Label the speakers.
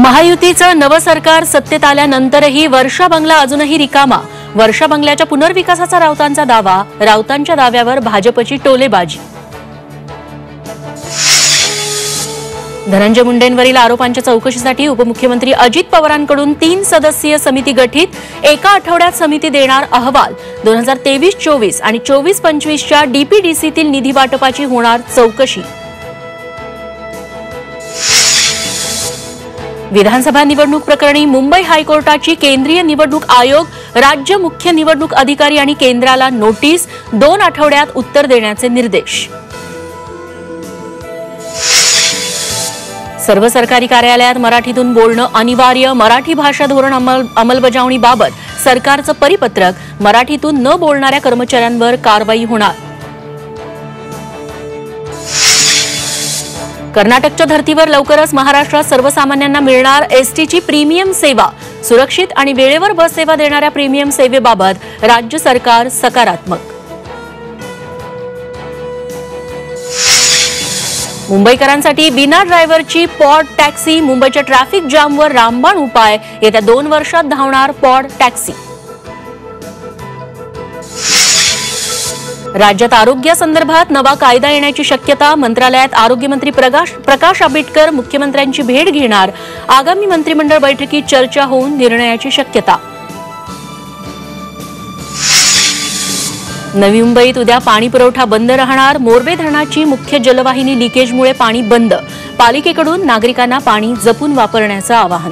Speaker 1: महायुतीचं नवं सरकार सत्तेत आल्यानंतरही वर्षा बंगला अजूनही रिकामा। वर्षा बंगल्याच्या पुनर्विकासाचा राऊतांचा दावा, राऊतांच्या दाव्यावर भाजपची टोलेबाजी। धनंजय मुंडेंवरील आरोपांच्या चौकशीसाठी उपमुख्यमंत्री अजित पवारांकडून 3 सदस्यीय समिती गठीत। एका आठवड्यात समिती देणार अहवाल। 2023-24 आणि 24-25च्या डीपीडीसीतील निधी वाटपाची होणार चौकशी। विधानसभा निवडणूक प्रकरणी मुंबई हायकोर्टाची केंद्रीय निवडणूक आयोग, राज्य मुख्य निवडणूक अधिकारी आणि केंद्राला नोटीस। 2 आठवड्यात उत्तर देण्याचे निर्देश। सर्व सरकारी कार्यालयात मराठीतून बोलणं अनिवार्य। मराठी भाषा धोरण अंमलबजावणीबाबत सरकारचं परिपत्रक। मराठीतून न बोलणाऱ्या कर्मचाऱ्यांवर कारवाई होणार। कर्नाटकच्या धर्तीवर लवकरच महाराष्ट्रात सर्वसामान्यांना मिळणार एसटीची प्रीमियम सेवा। सुरक्षित आणि वेळेवर बस सेवा देणाऱ्या प्रीमियम सेवेबाबत राज्य सरकार सकारात्मक। मुंबईकरांसाठी बिना ड्रायव्हरची पॉड टॅक्सी। मुंबईच्या ट्रॅफिक जामवर रामबाण उपाय। येत्या 2 वर्षात धावणार पॉड टॅक्सी। राज्यात आरोग्यासंदर्भात नवा कायदा येण्याची शक्यता। मंत्रालयात आरोग्यमंत्री प्रकाश आंबेडकर मुख्यमंत्र्यांची भेट घेणार। आगामी मंत्रिमंडळ बैठकीत चर्चा होऊन निर्णयाची शक्यता। नवी मुंबईत उद्या पाणी पुरवठा बंद राहणार। मोरबे धरणाची मुख्य जलवाहिनी लिकेजमुळे पाणी बंद। पालिकेकडून नागरिकांना पाणी जपून वापरण्याचं आवाहन।